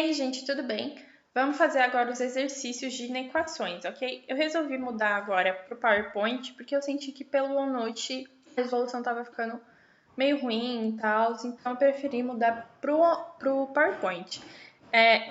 Ei, gente, tudo bem? Vamos fazer agora os exercícios de inequações, ok? Eu resolvi mudar agora para o PowerPoint porque eu senti que pelo OneNote a resolução estava ficando meio ruim e tal, então eu preferi mudar para o PowerPoint.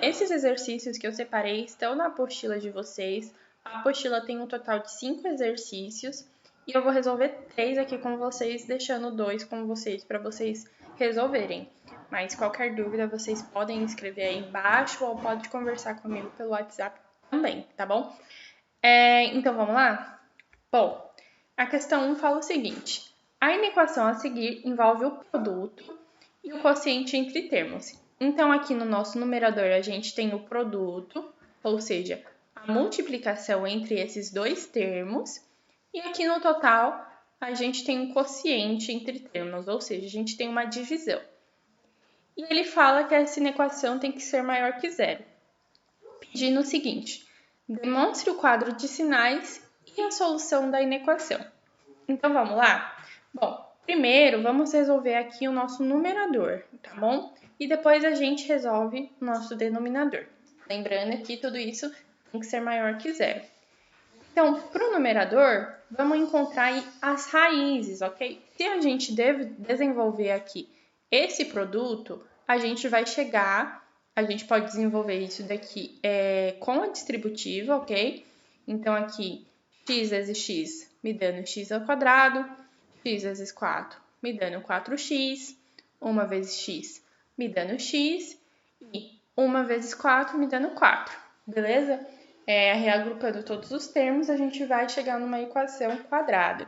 Esses exercícios que eu separei estão na apostila de vocês. A apostila tem um total de 5 exercícios e eu vou resolver 3 aqui com vocês, deixando 2 com vocês para vocês resolverem. Mas qualquer dúvida vocês podem escrever aí embaixo ou pode conversar comigo pelo WhatsApp também, tá bom? Então vamos lá? Bom, a questão 1 fala o seguinte: a inequação a seguir envolve o produto e o quociente entre termos. Então aqui no nosso numerador a gente tem o produto, ou seja, a multiplicação entre esses dois termos, e aqui no total a gente tem um quociente entre termos, ou seja, a gente tem uma divisão. E ele fala que essa inequação tem que ser maior que zero, pedindo o seguinte: demonstre o quadro de sinais e a solução da inequação. Então vamos lá? Bom, primeiro vamos resolver aqui o nosso numerador, tá bom? E depois a gente resolve o nosso denominador. Lembrando que tudo isso tem que ser maior que zero. Então, para o numerador, vamos encontrar aí as raízes, ok? Se a gente desenvolver aqui esse produto, a gente pode desenvolver isso daqui com a distributiva, ok? Então, aqui, x vezes x me dando x ao quadrado, x vezes 4 me dando 4x, 1 vezes x me dando x, e 1 vezes 4 me dando 4, beleza? Reagrupando todos os termos, a gente vai chegar numa equação quadrada.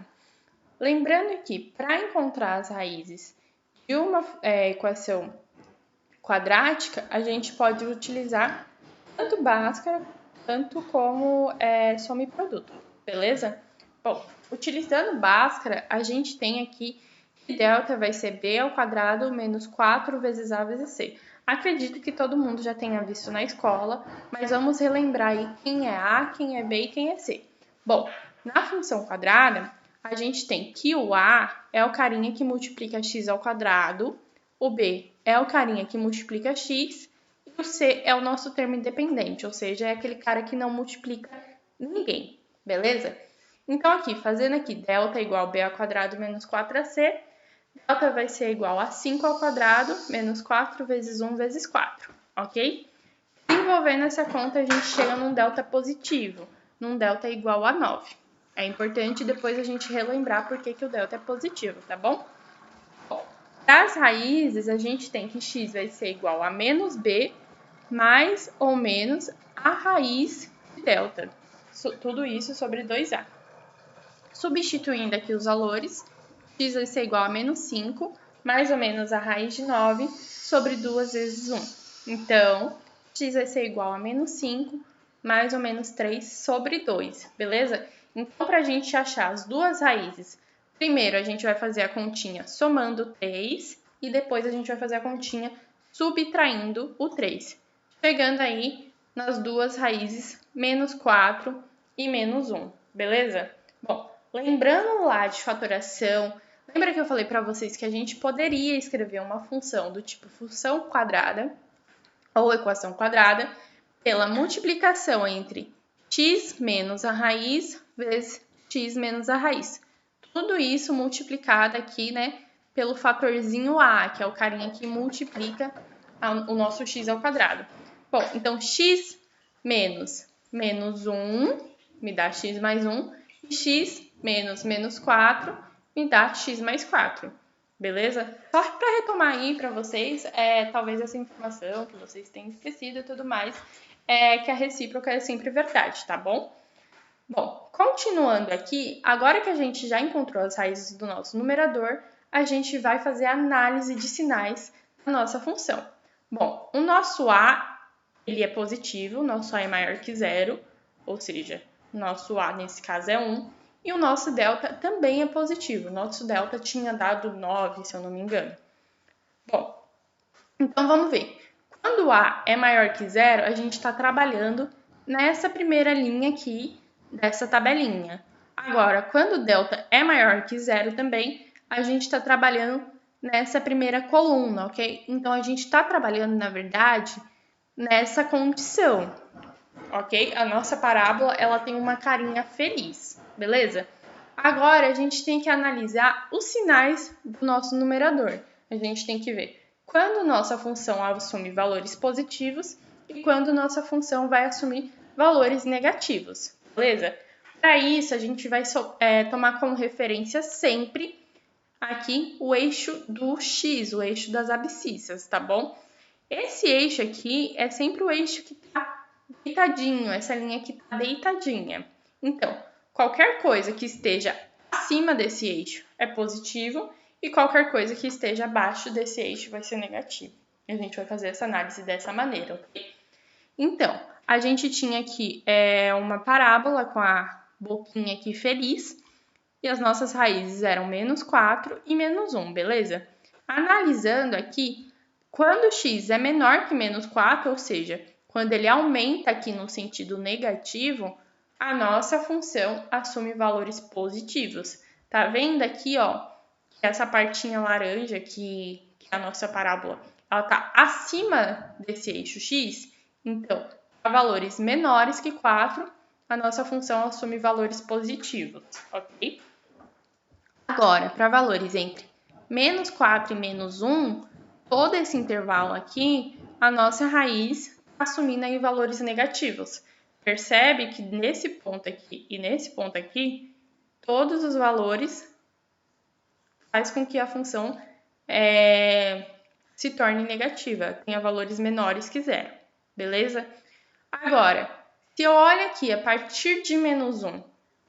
Lembrando que, para encontrar as raízes de uma equação quadrática, a gente pode utilizar tanto Bhaskara, tanto como soma e produto, beleza? Bom, utilizando Bhaskara, a gente tem aqui que delta vai ser b ao quadrado menos 4 vezes a vezes c. Acredito que todo mundo já tenha visto na escola, mas vamos relembrar aí quem é a, quem é b e quem é c. Bom, na função quadrada, a gente tem que o a é o carinha que multiplica x ao quadrado, o b é o carinha que multiplica x, e o c é o nosso termo independente, ou seja, é aquele cara que não multiplica ninguém, beleza? Então, aqui, fazendo aqui, delta igual b ao quadrado menos 4ac, delta vai ser igual a 5 ao quadrado menos 4 vezes 1 vezes 4, ok? Desenvolvendo essa conta, a gente chega num delta positivo, num delta igual a 9. É importante depois a gente relembrar por que o delta é positivo, tá bom? Bom, das raízes, a gente tem que x vai ser igual a menos b mais ou menos a raiz de delta. Tudo isso sobre 2a. Substituindo aqui os valores, x vai ser igual a menos 5, mais ou menos a raiz de 9, sobre 2 vezes 1. Então, x vai ser igual a menos 5, mais ou menos 3 sobre 2, beleza? Então, para a gente achar as duas raízes, primeiro a gente vai fazer a continha somando 3, e depois a gente vai fazer a continha subtraindo o 3, chegando aí nas duas raízes, menos 4 e menos 1, beleza? Bom, lembrando lá de fatoração, lembra que eu falei para vocês que a gente poderia escrever uma função do tipo função quadrada ou equação quadrada pela multiplicação entre x menos a raiz vezes x menos a raiz. Tudo isso multiplicado aqui, né, pelo fatorzinho a, que é o carinha que multiplica o nosso x ao quadrado. Bom, então x menos menos 1 me dá x mais 1, e x menos menos 4 me dá x mais 4, beleza? Só para retomar aí para vocês, talvez essa informação que vocês tenham esquecido e tudo mais, que a recíproca é sempre verdade, tá bom? Bom, continuando aqui, agora que a gente já encontrou as raízes do nosso numerador, a gente vai fazer a análise de sinais da nossa função. Bom, o nosso a, ele é positivo, o nosso a é maior que zero, ou seja, o nosso a nesse caso é 1, e o nosso delta também é positivo. O nosso delta tinha dado 9, se eu não me engano. Bom, então vamos ver. Quando o a é maior que zero, a gente está trabalhando nessa primeira linha aqui dessa tabelinha. Agora, quando o delta é maior que zero também, a gente está trabalhando nessa primeira coluna, ok? Então, a gente está trabalhando, na verdade, nessa condição, ok? A nossa parábola, ela tem uma carinha feliz, beleza? Agora, a gente tem que analisar os sinais do nosso numerador. A gente tem que ver quando nossa função assume valores positivos e quando nossa função vai assumir valores negativos, beleza? Para isso, a gente vai tomar como referência sempre aqui o eixo do x, o eixo das abscissas, tá bom? Esse eixo aqui é sempre o eixo que está deitadinho, essa linha que está deitadinha. Então, qualquer coisa que esteja acima desse eixo é positivo e qualquer coisa que esteja abaixo desse eixo vai ser negativo. A gente vai fazer essa análise dessa maneira, ok? Então, a gente tinha aqui uma parábola com a boquinha aqui feliz e as nossas raízes eram -4 e -1, beleza? Analisando aqui, quando x é menor que -4, ou seja, quando ele aumenta aqui no sentido negativo, a nossa função assume valores positivos. Tá vendo aqui, ó, que essa partinha laranja que é a nossa parábola, ela tá acima desse eixo x? Então, para valores menores que 4, a nossa função assume valores positivos, ok? Agora, para valores entre -4 e -1, todo esse intervalo aqui, a nossa raiz está assumindo aí valores negativos. Percebe que nesse ponto aqui e nesse ponto aqui, todos os valores faz com que a função se torne negativa, tenha valores menores que 0, beleza? Agora, se eu olho aqui a partir de -1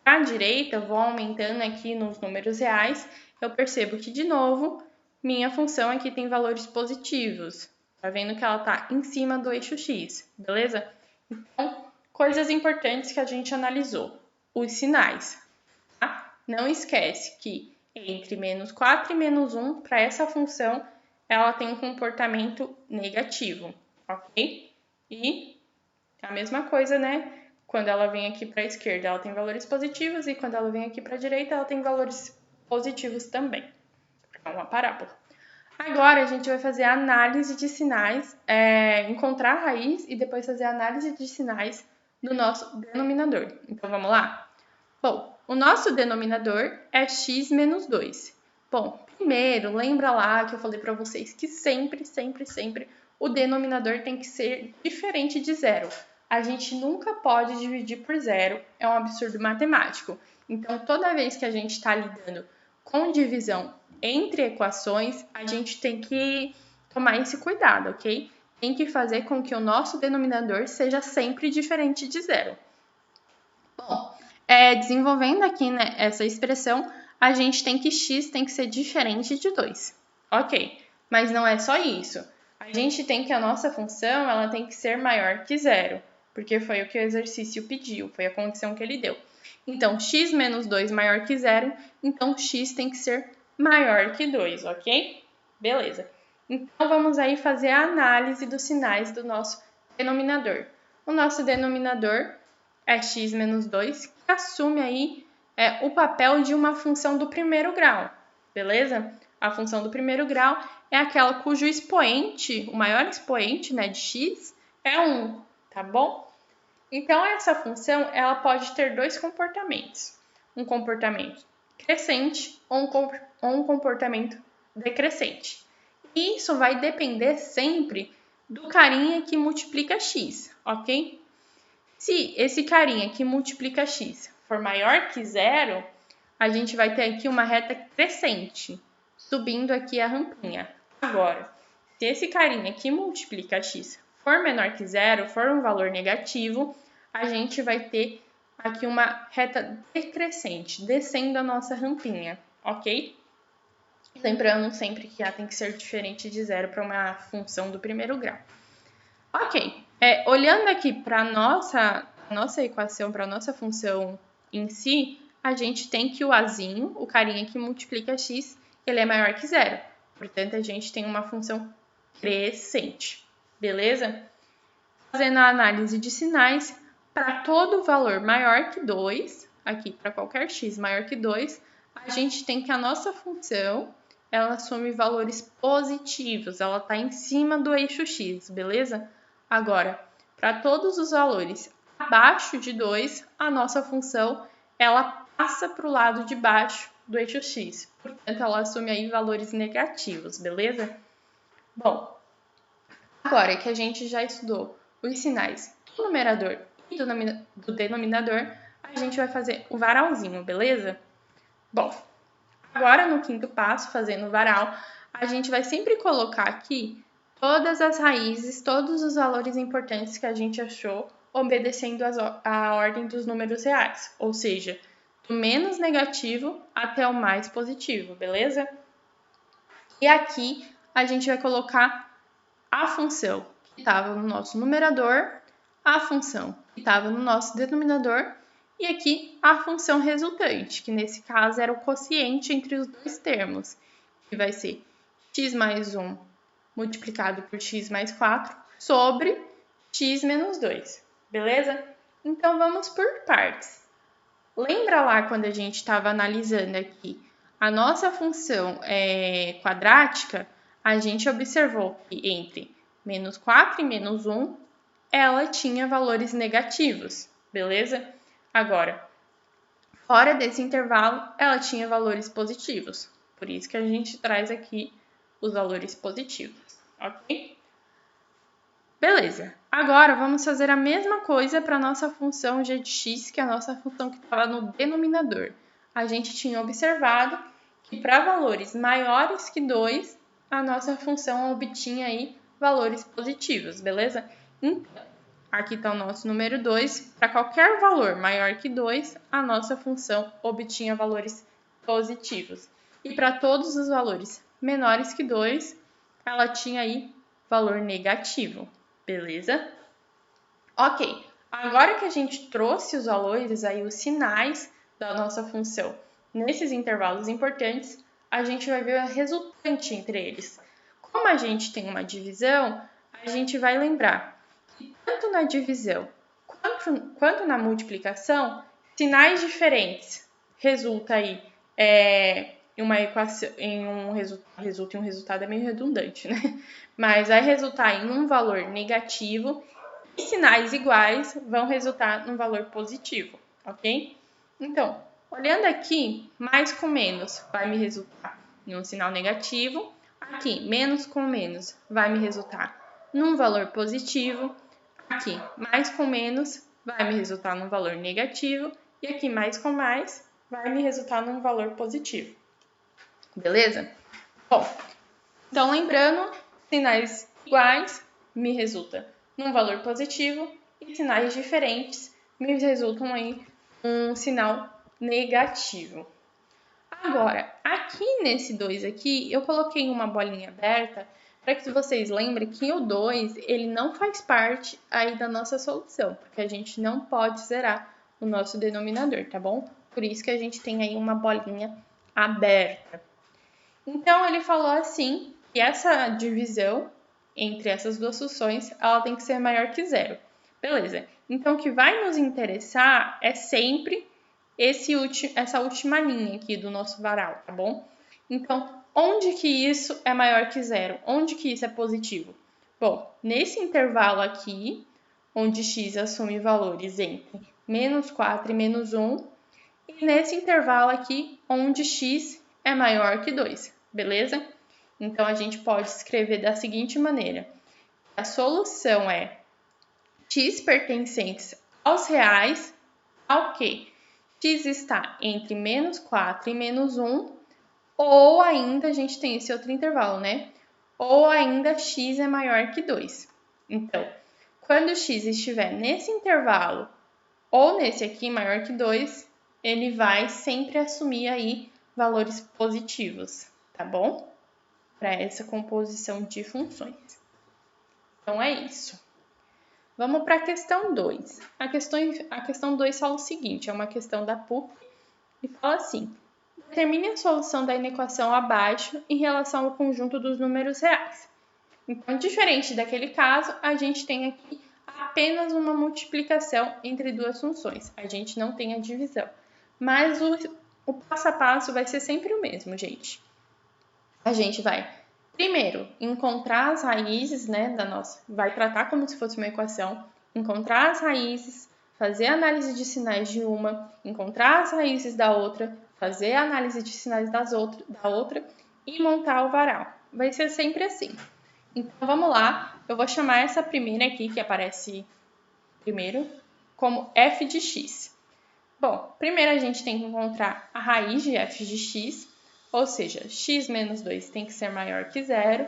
para a direita, eu vou aumentando aqui nos números reais, eu percebo que, de novo, minha função aqui tem valores positivos. Tá vendo que ela está em cima do eixo x, beleza? Então, coisas importantes que a gente analisou. Os sinais, tá? Não esquece que entre -4 e -1, para essa função, ela tem um comportamento negativo, ok? E a mesma coisa, né? Quando ela vem aqui para a esquerda, ela tem valores positivos, e quando ela vem aqui para a direita, ela tem valores positivos também. É uma parábola. Agora, a gente vai fazer a análise de sinais, encontrar a raiz e depois fazer a análise de sinais do nosso denominador. Então, vamos lá? Bom, o nosso denominador é x menos 2. Bom, primeiro, lembra lá que eu falei para vocês que sempre o denominador tem que ser diferente de zero. A gente nunca pode dividir por zero, é um absurdo matemático. Então, toda vez que a gente está lidando com divisão entre equações, a gente tem que tomar esse cuidado, ok? Tem que fazer com que o nosso denominador seja sempre diferente de zero. Bom, desenvolvendo aqui, né, essa expressão, a gente tem que x tem que ser diferente de 2. Ok, mas não é só isso. A gente tem que a nossa função ela tem que ser maior que zero, porque foi o que o exercício pediu, foi a condição que ele deu. Então, x menos 2 maior que zero, então x tem que ser maior que 2, ok? Beleza. Então, vamos aí fazer a análise dos sinais do nosso denominador. O nosso denominador é x menos 2, que assume aí o papel de uma função do primeiro grau, beleza? A função do primeiro grau é aquela cujo expoente, o maior expoente, né, de x, é 1, tá bom? Então, essa função ela pode ter dois comportamentos. Um comportamento crescente ou um comportamento decrescente. E isso vai depender sempre do carinha que multiplica x, ok? Se esse carinha que multiplica x for maior que zero, a gente vai ter aqui uma reta crescente, subindo aqui a rampinha. Agora, se esse carinha que multiplica x for menor que zero, for um valor negativo, a gente vai ter aqui uma reta decrescente, descendo a nossa rampinha, ok? Lembrando sempre que A tem que ser diferente de zero para uma função do primeiro grau. Ok, olhando aqui para a nossa equação, para a nossa função em si, a gente tem que o azinho, o carinha que multiplica x, ele é maior que zero. Portanto, a gente tem uma função crescente, beleza? Fazendo a análise de sinais, para todo valor maior que 2, aqui para qualquer x maior que 2, a gente tem que a nossa função, ela assume valores positivos, ela está em cima do eixo x, beleza? Agora, para todos os valores abaixo de 2, a nossa função ela passa para o lado de baixo do eixo x. Portanto, ela assume aí valores negativos, beleza? Bom, agora que a gente já estudou os sinais do numerador e do denominador, a gente vai fazer o varalzinho, beleza? Bom, agora no quinto passo, fazendo o varal, a gente vai sempre colocar aqui todas as raízes, todos os valores importantes que a gente achou, obedecendo a ordem dos números reais, ou seja, do menos negativo até o mais positivo, beleza? E aqui a gente vai colocar a função que estava no nosso numerador, a função que estava no nosso denominador e aqui a função resultante, que nesse caso era o quociente entre os dois termos, que vai ser x mais 1 multiplicado por x mais 4 sobre x menos 2, beleza? Então, vamos por partes. Lembra lá quando a gente estava analisando aqui a nossa função quadrática, a gente observou que entre menos 4 e menos 1, ela tinha valores negativos, beleza? Agora, fora desse intervalo, ela tinha valores positivos. Por isso que a gente traz aqui os valores positivos, ok? Beleza. Agora, vamos fazer a mesma coisa para a nossa função g de x, que é a nossa função que estava no denominador. A gente tinha observado que para valores maiores que 2, a nossa função obtinha aí valores positivos, beleza? Então, aqui está o nosso número 2. Para qualquer valor maior que 2, a nossa função obtinha valores positivos. E para todos os valores menores que 2, ela tinha aí valor negativo, beleza? Ok, agora que a gente trouxe os valores, aí os sinais da nossa função nesses intervalos importantes, a gente vai ver a resultante entre eles. Como a gente tem uma divisão, a gente vai lembrar que tanto na divisão quanto na multiplicação, sinais diferentes resulta aí uma equação, resulta em um resultado é meio redundante, né? Mas vai resultar em um valor negativo e sinais iguais vão resultar num valor positivo, ok? Então, olhando aqui, mais com menos vai me resultar em um sinal negativo. Aqui, menos com menos vai me resultar num valor positivo. Aqui, mais com menos vai me resultar num valor negativo. E aqui, mais com mais vai me resultar num valor positivo. Beleza? Bom, então lembrando, sinais iguais me resulta num valor positivo e sinais diferentes me resultam em um sinal negativo. Agora, aqui nesse 2 aqui, eu coloquei uma bolinha aberta para que vocês lembrem que o 2, ele não faz parte aí da nossa solução, porque a gente não pode zerar o nosso denominador, tá bom? Por isso que a gente tem aí uma bolinha aberta. Então, ele falou assim, que essa divisão entre essas duas funções, ela tem que ser maior que zero. Beleza. Então, o que vai nos interessar é sempre essa última linha aqui do nosso varal, tá bom? Então, onde que isso é maior que zero? Onde que isso é positivo? Bom, nesse intervalo aqui, onde x assume valores entre menos 4 e menos 1, e nesse intervalo aqui, onde x é maior que 2, beleza? Então, a gente pode escrever da seguinte maneira. A solução é x pertencentes aos reais ao que x está entre menos 4 e menos 1, ou ainda a gente tem esse outro intervalo, né? Ou ainda x é maior que 2. Então, quando x estiver nesse intervalo ou nesse aqui maior que 2, ele vai sempre assumir aí valores positivos, tá bom? Para essa composição de funções. Então, é isso. Vamos para a questão 2. A questão 2 fala o seguinte, é uma questão da PUC, e fala assim, determine a solução da inequação abaixo em relação ao conjunto dos números reais. Então, diferente daquele caso, a gente tem aqui apenas uma multiplicação entre duas funções. A gente não tem a divisão. Mas o passo a passo vai ser sempre o mesmo, gente. A gente vai Primeiro, encontrar as raízes, né, da nossa... Vai tratar como se fosse uma equação. Encontrar as raízes, fazer a análise de sinais de uma, encontrar as raízes da outra, fazer a análise de sinais da outra e montar o varal. Vai ser sempre assim. Então, vamos lá. Eu vou chamar essa primeira aqui, que aparece primeiro, como f de x. Bom, primeiro a gente tem que encontrar a raiz de f de x, ou seja, x menos 2 tem que ser maior que zero,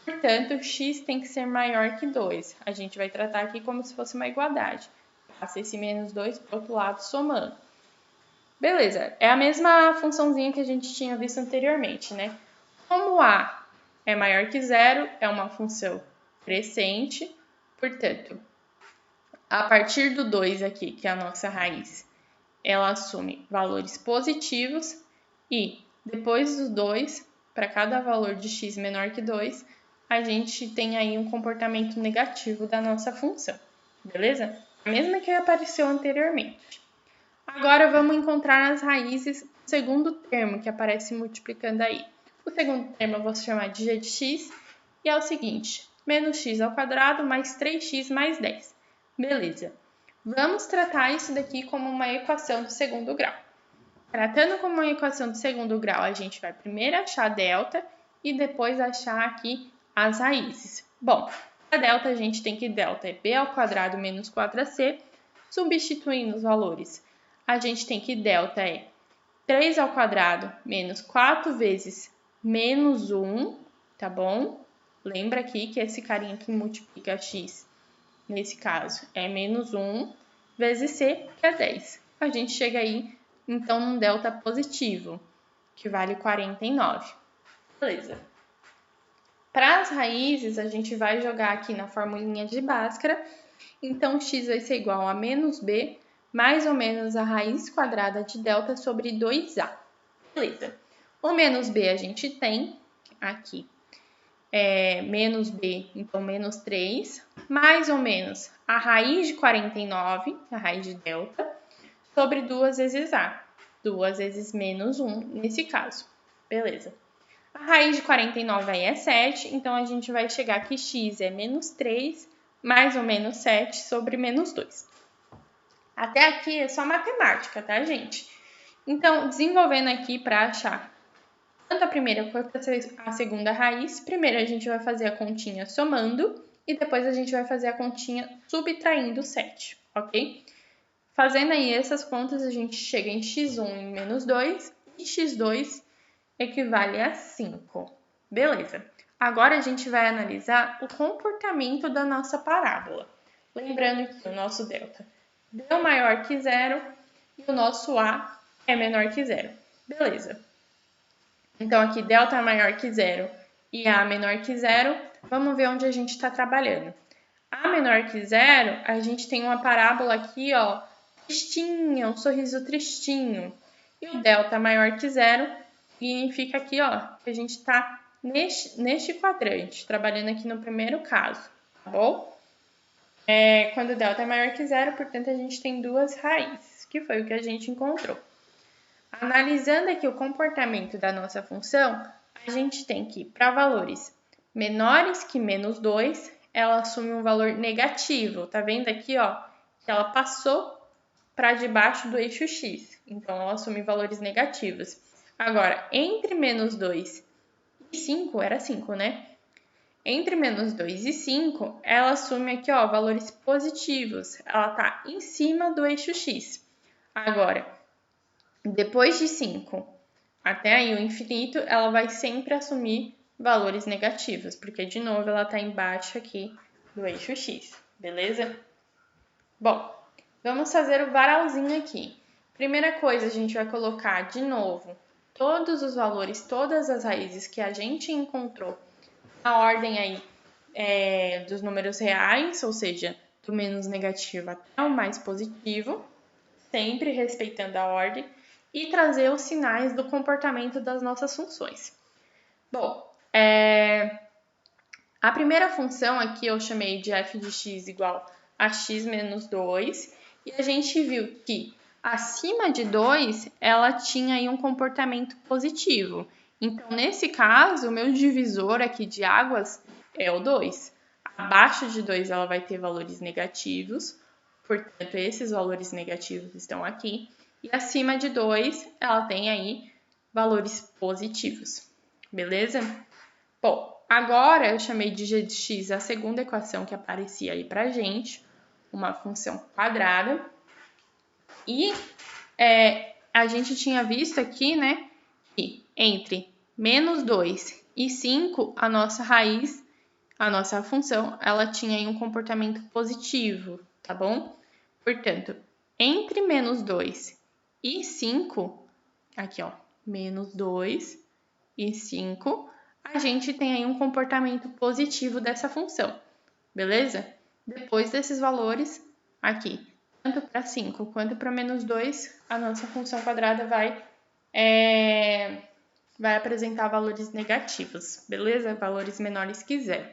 portanto, x tem que ser maior que 2. A gente vai tratar aqui como se fosse uma igualdade. Passa esse menos 2 para o outro lado somando. Beleza, é a mesma funçãozinha que a gente tinha visto anteriormente, né? Como a é maior que zero, é uma função crescente, portanto, a partir do 2 aqui, que é a nossa raiz, ela assume valores positivos e depois do 2, para cada valor de x menor que 2, a gente tem aí um comportamento negativo da nossa função, beleza? A mesma que apareceu anteriormente. Agora vamos encontrar as raízes do segundo termo que aparece multiplicando aí. O segundo termo eu vou chamar de g de x e é o seguinte, menos x ao quadrado mais 3x mais 10. Beleza. Vamos tratar isso daqui como uma equação do segundo grau. Tratando como uma equação do segundo grau, a gente vai primeiro achar a delta e depois achar aqui as raízes. Bom, a delta a gente tem que delta é b ao quadrado menos 4ac, substituindo os valores. A gente tem que delta é 3 ao quadrado menos 4 vezes menos 1, tá bom? Lembra aqui que esse carinha que multiplica x, nesse caso, é menos 1 vezes c, que é 10. A gente chega aí, então, num delta positivo, que vale 49. Beleza. Para as raízes, a gente vai jogar aqui na formulinha de Bhaskara. Então, x vai ser igual a menos b, mais ou menos a raiz quadrada de delta sobre 2a. Beleza. O menos b a gente tem aqui. Menos b, então menos 3, mais ou menos a raiz de 49, a raiz de delta, sobre 2 vezes a. 2 vezes menos 1, nesse caso. Beleza. A raiz de 49 aí é 7, então a gente vai chegar que x é menos 3, mais ou menos 7 sobre menos 2. Até aqui é só matemática, tá, gente? Então, desenvolvendo aqui para achar tanto a primeira quanto a segunda raiz, primeiro a gente vai fazer a continha somando e depois a gente vai fazer a continha subtraindo 7, ok? Fazendo aí essas contas, a gente chega em x1 em menos 2 e x2 equivale a 5. Beleza. Agora a gente vai analisar o comportamento da nossa parábola. Lembrando que o nosso delta deu maior que zero e o nosso a é menor que zero. Beleza. Então, aqui delta é maior que zero e a menor que zero, vamos ver onde a gente está trabalhando. A menor que zero, a gente tem uma parábola aqui, ó, tristinha, um sorriso tristinho. E o delta maior que zero significa aqui, ó, que a gente está neste quadrante, trabalhando aqui no primeiro caso, tá bom? Quando o delta é maior que zero, portanto, a gente tem duas raízes, que foi o que a gente encontrou. Analisando aqui o comportamento da nossa função, a gente tem que, para valores menores que menos 2, ela assume um valor negativo. Tá vendo aqui, ó, que ela passou para debaixo do eixo x. Então, ela assume valores negativos. Agora, entre menos 2 e 5, era 5, né? Entre menos 2 e 5, ela assume aqui, ó, valores positivos. Ela está em cima do eixo x. Agora, depois de 5 até aí o infinito, ela vai sempre assumir valores negativos, porque, de novo, ela está embaixo aqui do eixo x, beleza? Bom, vamos fazer o varalzinho aqui. Primeira coisa, a gente vai colocar, de novo, todos os valores, todas as raízes que a gente encontrou na ordem aí dos números reais, ou seja, do menos negativo até o mais positivo, sempre respeitando a ordem, e trazer os sinais do comportamento das nossas funções. Bom, a primeira função aqui eu chamei de f de x igual a x menos 2, e a gente viu que acima de 2 ela tinha aí um comportamento positivo. Então, nesse caso, o meu divisor aqui de águas é o 2. Abaixo de 2 ela vai ter valores negativos, portanto, esses valores negativos estão aqui. E acima de 2, ela tem aí valores positivos, beleza? Bom, agora eu chamei de g de x a segunda equação que aparecia aí pra gente, uma função quadrada. E a gente tinha visto aqui, né, que entre menos 2 e 5, a nossa raiz, a nossa função, ela tinha aí um comportamento positivo, tá bom? Portanto, entre menos 2 e 5, aqui ó, menos 2 e 5, a gente tem aí um comportamento positivo dessa função, beleza? Depois desses valores aqui, tanto para 5 quanto para menos 2, a nossa função quadrada vai apresentar valores negativos, beleza? Valores menores que zero.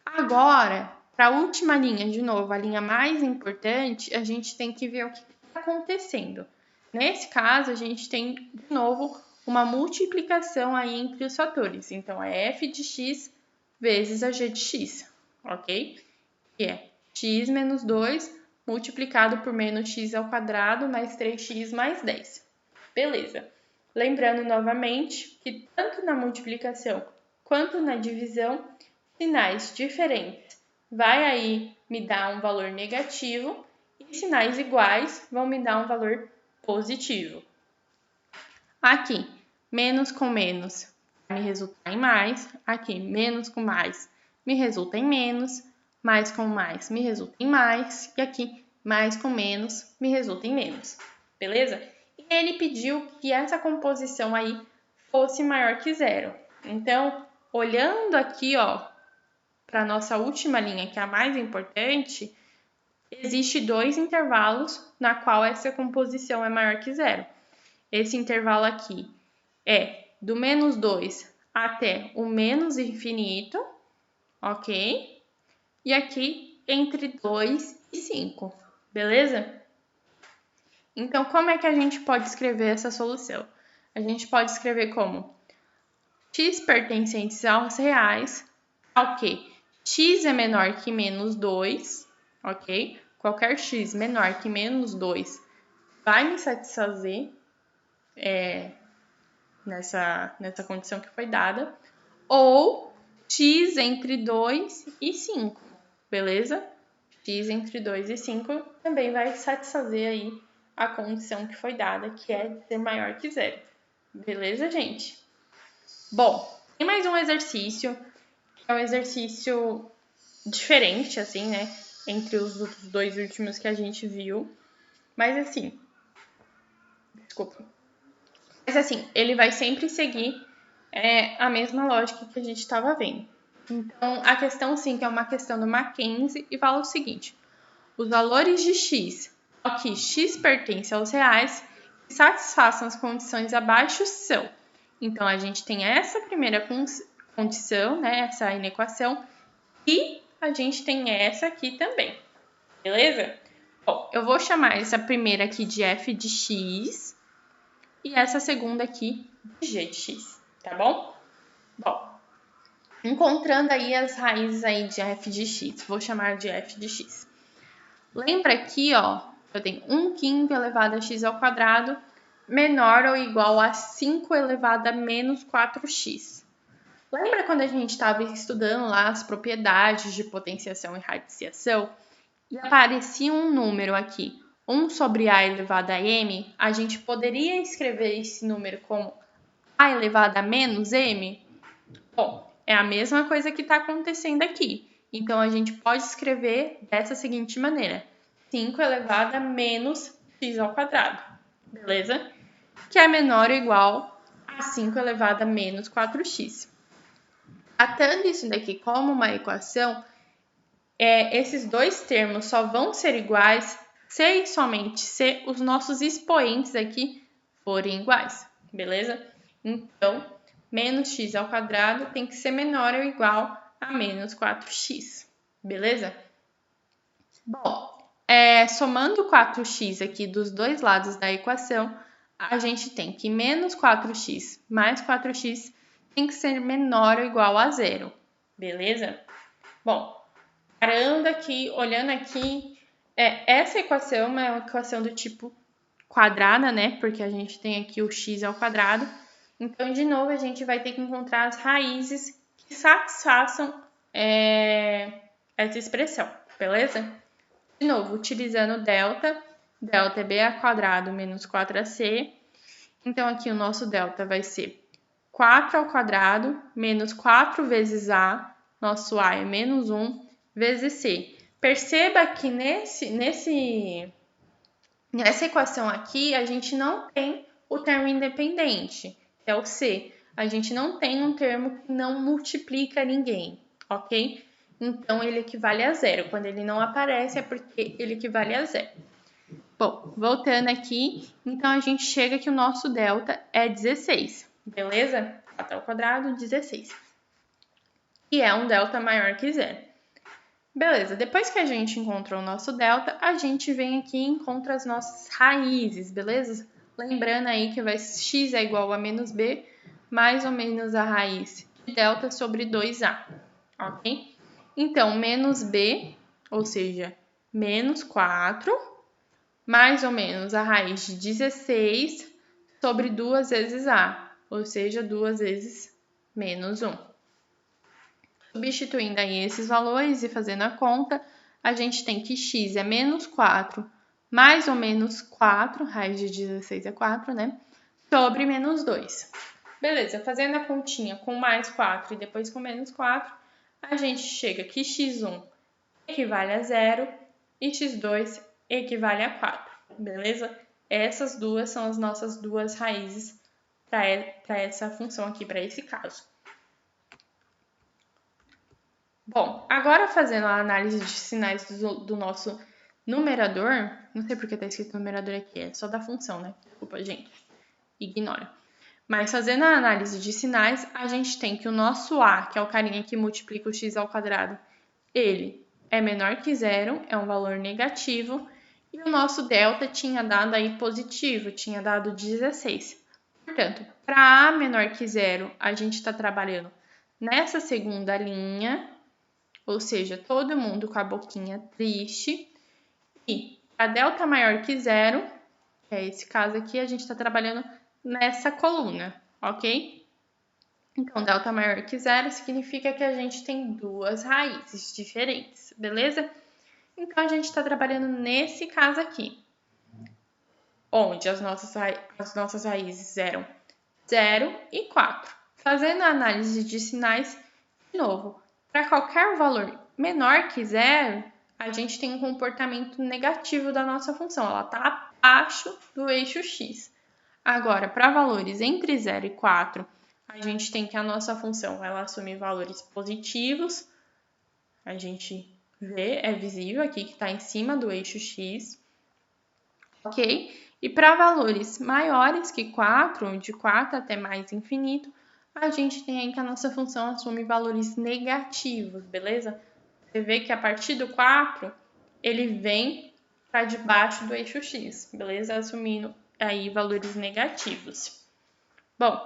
Agora, para a última linha, de novo, a linha mais importante, a gente tem que ver o que está acontecendo. Nesse caso, a gente tem, de novo, uma multiplicação aí entre os fatores. Então, é f de x vezes a g de x, ok? Que é x menos 2 multiplicado por menos x ao quadrado mais 3x mais 10. Beleza. Lembrando novamente que tanto na multiplicação quanto na divisão, sinais diferentes vai aí me dar um valor negativo e sinais iguais vão me dar um valor positivo. Aqui, menos com menos vai me resultar em mais. Aqui, menos com mais me resulta em menos. Mais com mais me resulta em mais. E aqui, mais com menos me resulta em menos. Beleza? E ele pediu que essa composição aí fosse maior que zero. Então, olhando aqui, ó, para a nossa última linha, que é a mais importante, existe 2 intervalos na qual essa composição é maior que zero. Esse intervalo aqui é do menos 2 até o menos infinito, ok? E aqui entre 2 e 5, beleza? Então, como é que a gente pode escrever essa solução? A gente pode escrever como x pertencentes aos reais, ao que x é menor que menos 2, ok? Qualquer x menor que menos 2 vai me satisfazer nessa condição que foi dada, ou x entre 2 e 5, beleza? X entre 2 e 5 também vai satisfazer aí a condição que foi dada, que é ser maior que zero. Beleza, gente? Bom, tem mais um exercício, que é um exercício diferente, assim, né? Entre os dois últimos que a gente viu. Mas assim, desculpa. Mas assim, ele vai sempre seguir a mesma lógica que a gente estava vendo. Então, a questão 5 é uma questão do Mackenzie e fala o seguinte: os valores de x, aqui x pertence aos reais, que satisfaçam as condições abaixo são. Então, a gente tem essa primeira condição, né, essa inequação, e a gente tem essa aqui também, beleza? Bom, eu vou chamar essa primeira aqui de f de x e essa segunda aqui de g de x, tá bom? Bom, encontrando aí as raízes aí de f de x, vou chamar de f de x. Lembra aqui, ó, eu tenho 1/5 elevado a x ao quadrado menor ou igual a 5 elevado a menos 4x. Lembra quando a gente estava estudando lá as propriedades de potenciação e radiciação e aparecia um número aqui, 1 sobre a elevado a m, a gente poderia escrever esse número como a elevado a menos m? Bom, é a mesma coisa que está acontecendo aqui. Então, a gente pode escrever dessa seguinte maneira: 5 elevado a menos x ao quadrado, beleza? Que é menor ou igual a 5 elevado a menos 4x. Tratando isso daqui como uma equação, esses dois termos só vão ser iguais se e somente se os nossos expoentes aqui forem iguais, beleza? Então, menos x ao quadrado tem que ser menor ou igual a menos 4x, beleza? Bom, somando 4x aqui dos dois lados da equação, a gente tem que menos 4x mais 4x tem que ser menor ou igual a zero, beleza? Bom, parando aqui, olhando aqui, essa equação é uma equação do tipo quadrada, né? Porque a gente tem aqui o x ao quadrado. Então, de novo, a gente vai ter que encontrar as raízes que satisfaçam essa expressão, beleza? De novo, utilizando delta é b ao quadrado menos 4ac. Então, aqui o nosso delta vai ser 4 ao quadrado menos 4 vezes a, nosso a é menos 1, vezes c. Perceba que nessa equação aqui, a gente não tem o termo independente, que é o c. A gente não tem um termo que não multiplica ninguém, ok? Então, ele equivale a zero. Quando ele não aparece, é porque ele equivale a zero. Bom, voltando aqui, então a gente chega que o nosso delta é 16, beleza? 4 ao quadrado, 16. E é um delta maior que zero. Beleza, depois que a gente encontrou o nosso delta, a gente vem aqui e encontra as nossas raízes, beleza? Lembrando aí que x é igual a menos b, mais ou menos a raiz de delta sobre 2a, ok? Então, menos b, ou seja, menos 4, mais ou menos a raiz de 16 sobre 2 vezes a, ou seja, 2 vezes menos 1. Substituindo aí esses valores e fazendo a conta, a gente tem que x é menos 4, mais ou menos 4, raiz de 16 é 4, né? Sobre menos 2. Beleza, fazendo a continha com mais 4 e depois com menos 4, a gente chega que x1 equivale a 0 e x2 equivale a 4. Beleza? Essas duas são as nossas duas raízes para essa função aqui, para esse caso. Bom, agora fazendo a análise de sinais do nosso numerador, não sei porque está escrito numerador aqui, é só da função, né? Desculpa, gente, ignora. Mas fazendo a análise de sinais, a gente tem que o nosso a, que é o carinha que multiplica o x ao quadrado, ele é menor que zero, é um valor negativo, e o nosso delta tinha dado aí positivo, tinha dado 16. Portanto, para a menor que zero, a gente está trabalhando nessa segunda linha, ou seja, todo mundo com a boquinha triste. E para delta maior que zero, que é esse caso aqui, a gente está trabalhando nessa coluna, ok? Então, delta maior que zero significa que a gente tem duas raízes diferentes, beleza? Então, a gente está trabalhando nesse caso aqui, onde as nossas raízes eram 0 e 4. Fazendo a análise de sinais, de novo, para qualquer valor menor que zero, a gente tem um comportamento negativo da nossa função, ela está abaixo do eixo x. Agora, para valores entre 0 e 4, a gente tem que a nossa função ela assume valores positivos, a gente vê, é visível aqui que está em cima do eixo x, ok? E para valores maiores que 4, de 4 até mais infinito, a gente tem aí que a nossa função assume valores negativos, beleza? Você vê que a partir do 4, ele vem para debaixo do eixo x, beleza? Assumindo aí valores negativos. Bom,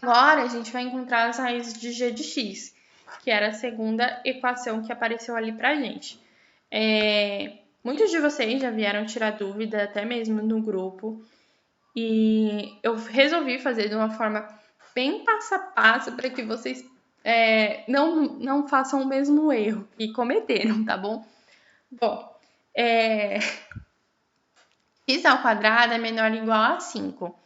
agora a gente vai encontrar as raízes de g de x, que era a segunda equação que apareceu ali pra gente. Muitos de vocês já vieram tirar dúvida, até mesmo no grupo, e eu resolvi fazer de uma forma bem passo a passo para que vocês não façam o mesmo erro que cometeram, tá bom? Bom, x ao quadrado é menor ou igual a 5.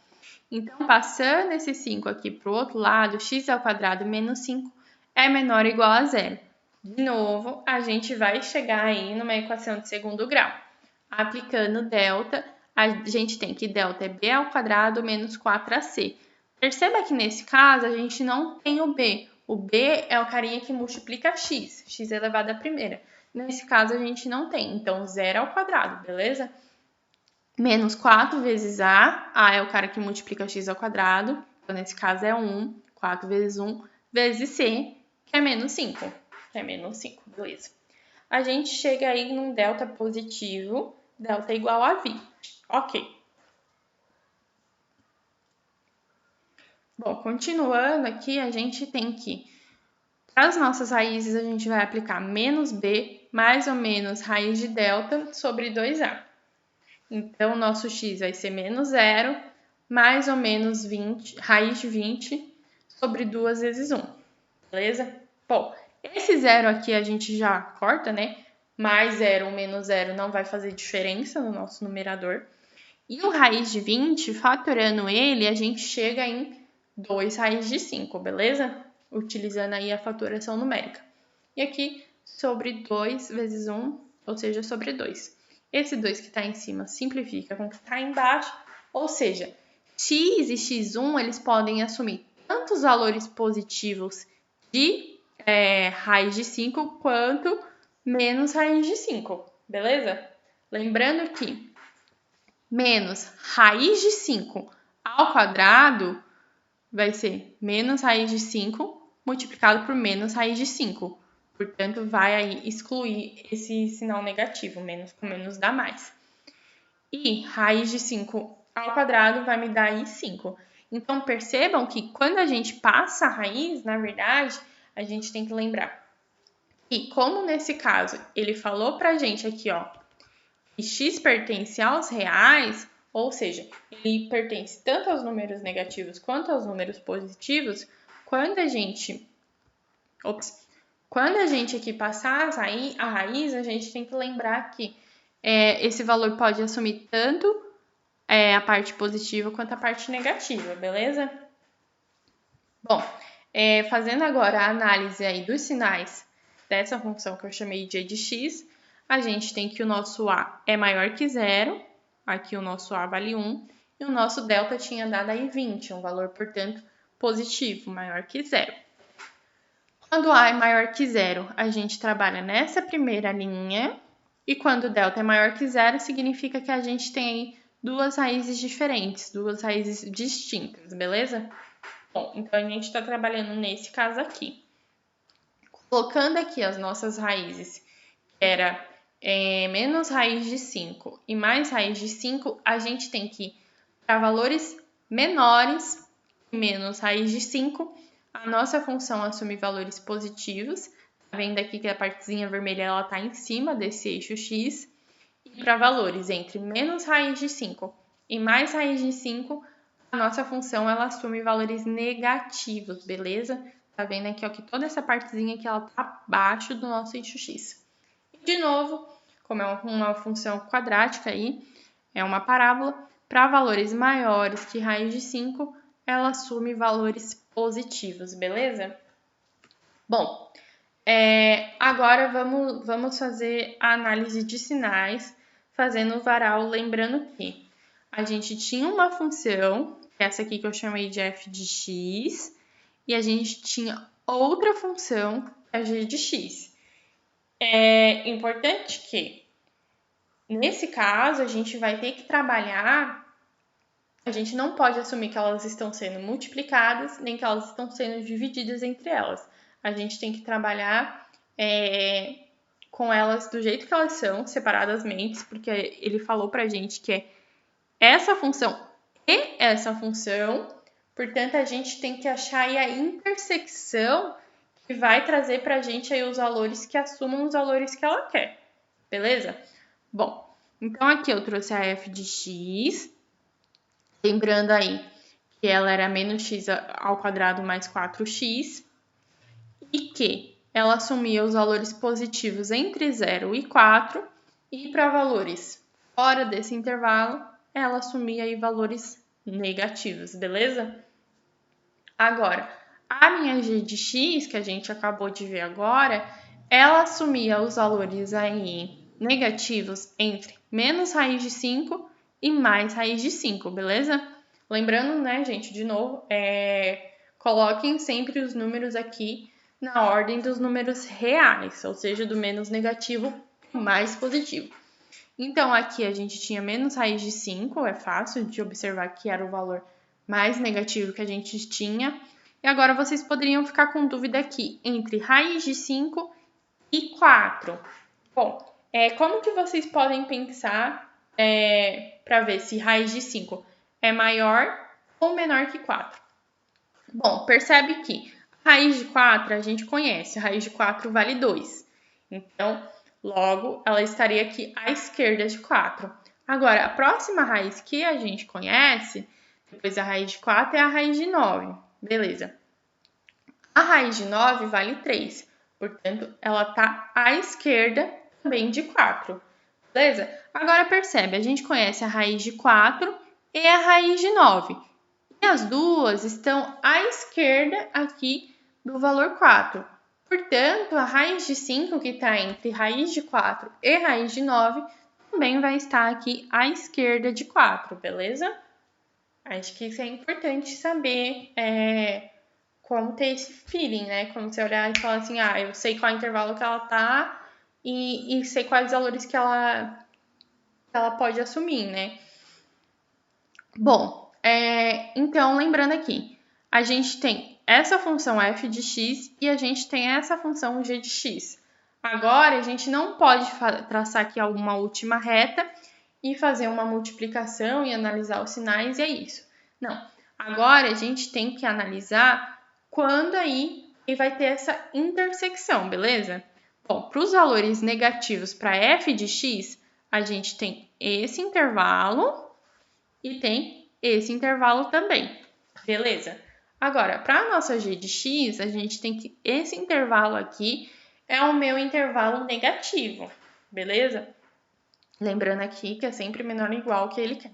Então, passando esse 5 aqui para o outro lado, x ao quadrado menos 5 é menor ou igual a zero. De novo, a gente vai chegar aí numa equação de segundo grau. Aplicando delta, a gente tem que delta é b ao quadrado menos 4ac. Perceba que nesse caso a gente não tem o b. O b é o carinha que multiplica x, x elevado à primeira. Nesse caso a gente não tem, então 0 ao quadrado, beleza? Menos 4 vezes a é o cara que multiplica x ao quadrado, então nesse caso é 1, 4 vezes 1, vezes c, que é menos 5. Que é menos 5, beleza. A gente chega aí num delta positivo, delta igual a 20. Ok. Bom, continuando aqui, a gente tem que, para as nossas raízes, a gente vai aplicar menos b mais ou menos raiz de delta sobre 2a. Então, o nosso x vai ser menos 0, mais ou menos 20, raiz de 20 sobre 2 vezes 1, beleza? Bom, esse zero aqui a gente já corta, né? Mais 0 ou menos 0 não vai fazer diferença no nosso numerador. E o raiz de 20, fatorando ele, a gente chega em 2 raiz de 5, beleza? Utilizando aí a fatoração numérica. E aqui, sobre 2 vezes 1, ou seja, sobre 2. Esse 2 que está em cima simplifica com o que está embaixo, ou seja, x e x1 eles podem assumir tanto os valores positivos de raiz de 5 quanto menos raiz de 5, beleza? Lembrando que menos raiz de 5 ao quadrado vai ser menos raiz de 5 multiplicado por menos raiz de 5. Portanto, vai aí excluir esse sinal negativo, menos com menos dá mais. E raiz de 5 ao quadrado vai me dar aí 5. Então, percebam que quando a gente passa a raiz, na verdade, a gente tem que lembrar que, como nesse caso, ele falou pra gente aqui, ó, que x pertence aos reais, ou seja, ele pertence tanto aos números negativos quanto aos números positivos, quando a gente aqui passar a raiz, a gente tem que lembrar que esse valor pode assumir tanto a parte positiva quanto a parte negativa, beleza? Bom, fazendo agora a análise aí dos sinais dessa função que eu chamei de e de x, a gente tem que o nosso a é maior que zero, aqui o nosso a vale 1, e o nosso delta tinha dado aí 20, um valor, portanto, positivo, maior que zero. Quando a é maior que zero, a gente trabalha nessa primeira linha, e quando o delta é maior que zero, significa que a gente tem aí duas raízes diferentes, duas raízes distintas, beleza? Bom, então a gente está trabalhando nesse caso aqui. Colocando aqui as nossas raízes, que era menos raiz de 5 e mais raiz de 5, a gente tem que, para valores menores que menos raiz de 5, a nossa função assume valores positivos. Tá vendo aqui que a partezinha vermelha ela está em cima desse eixo x. E para valores entre menos raiz de 5 e mais raiz de 5, a nossa função ela assume valores negativos, beleza? Tá vendo aqui ó, que toda essa partezinha aqui ela tá abaixo do nosso eixo x. E de novo, como é uma função quadrática aí, é uma parábola, para valores maiores que raiz de 5, ela assume valores positivos, beleza? Bom, agora vamos fazer a análise de sinais, fazendo o varal, lembrando que a gente tinha uma função, essa aqui que eu chamei de f de x, e a gente tinha outra função, que é a g de x. É importante que, nesse caso, a gente vai ter que trabalhar, a gente não pode assumir que elas estão sendo multiplicadas, nem que elas estão sendo divididas entre elas. A gente tem que trabalhar com elas do jeito que elas são, separadamente, porque ele falou pra gente que é essa função e essa função, portanto, a gente tem que achar aí a intersecção que vai trazer pra gente aí os valores que assumam os valores que ela quer, beleza? Bom, então aqui eu trouxe a f de x, lembrando aí que ela era menos x ao quadrado mais 4x, e que ela assumia os valores positivos entre 0 e 4, e para valores fora desse intervalo, ela assumia aí valores negativos, beleza? Agora, a minha g de x, que a gente acabou de ver agora, ela assumia os valores aí negativos entre menos raiz de 5 e mais raiz de 5, beleza? Lembrando, né, gente, de novo, coloquem sempre os números aqui na ordem dos números reais, ou seja, do menos negativo para o mais positivo. Então, aqui a gente tinha menos raiz de 5, é fácil de observar que era o valor mais negativo que a gente tinha. E agora vocês poderiam ficar com dúvida aqui entre raiz de 5 e 4. Bom, como que vocês podem pensar para ver se raiz de 5 é maior ou menor que 4? Bom, percebe que a raiz de 4 a gente conhece, a raiz de 4 vale 2. Então, logo, ela estaria aqui à esquerda de 4. Agora, a próxima raiz que a gente conhece, depois da raiz de 4, é a raiz de 9. Beleza. A raiz de 9 vale 3. Portanto, ela está à esquerda também de 4. Beleza? Agora, percebe, a gente conhece a raiz de 4 e a raiz de 9. E as duas estão à esquerda aqui do valor 4. Portanto, a raiz de 5, que está entre raiz de 4 e raiz de 9, também vai estar aqui à esquerda de 4, beleza? Acho que isso é importante saber como ter esse feeling, né? Quando você olhar e falar assim, eu sei qual intervalo que ela tá e sei quais valores que ela pode assumir, né? Bom, então, lembrando aqui, a gente tem essa função f de x e a gente tem essa função g de x. Agora, a gente não pode traçar aqui alguma última reta e fazer uma multiplicação e analisar os sinais, e é isso. Não. Agora, a gente tem que analisar quando aí vai ter essa intersecção, beleza? Bom, para os valores negativos para f de x, a gente tem esse intervalo e tem esse intervalo também, beleza? Agora, para a nossa g de x, a gente tem que esse intervalo aqui é o meu intervalo negativo, beleza? Lembrando aqui que é sempre menor ou igual que ele quer.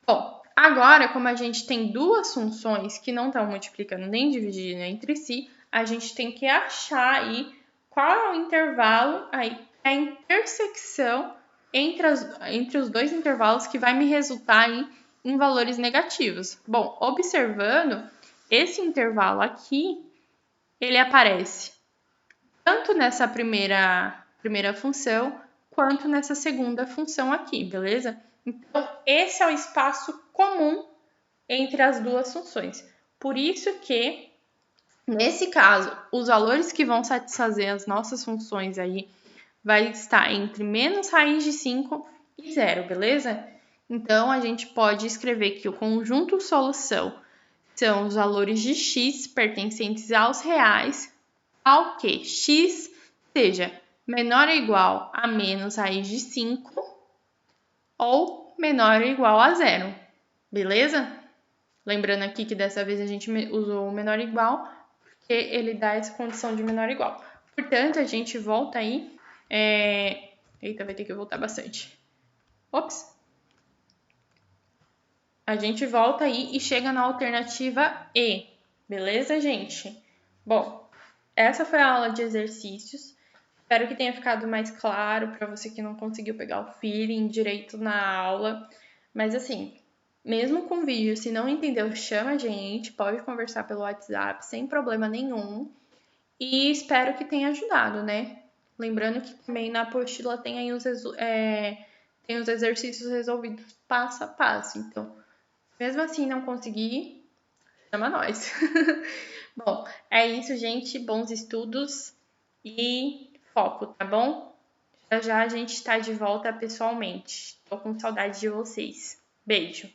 Bom, agora, como a gente tem duas funções que não estão multiplicando nem dividindo entre si, a gente tem que achar aí qual é o intervalo, aí, a intersecção entre os dois intervalos que vai me resultar aí em valores negativos. Bom, observando, esse intervalo aqui, ele aparece tanto nessa primeira função, quanto nessa segunda função aqui, beleza? Então, esse é o espaço comum entre as duas funções. Por isso que, nesse caso, os valores que vão satisfazer as nossas funções aí vai estar entre menos raiz de 5 e 0, beleza? Então, a gente pode escrever que o conjunto solução são os valores de x pertencentes aos reais ao que x seja menor ou igual a menos raiz de 5 ou menor ou igual a 0, beleza? Lembrando aqui que dessa vez a gente usou o menor ou igual, porque ele dá essa condição de menor ou igual. Portanto, a gente volta aí. Eita, vai ter que voltar bastante. Ops! A gente volta aí e chega na alternativa E, beleza, gente? Bom, essa foi a aula de exercícios. Espero que tenha ficado mais claro para você que não conseguiu pegar o feeling direito na aula. Mas assim, mesmo com vídeo, se não entendeu, chama a gente, pode conversar pelo WhatsApp sem problema nenhum. E espero que tenha ajudado, né? Lembrando que também na apostila tem aí os exercícios resolvidos passo a passo. Então, mesmo assim não conseguir, chama nós. Bom, é isso, gente. Bons estudos e foco, tá bom? Já já a gente está de volta pessoalmente. Tô com saudade de vocês. Beijo!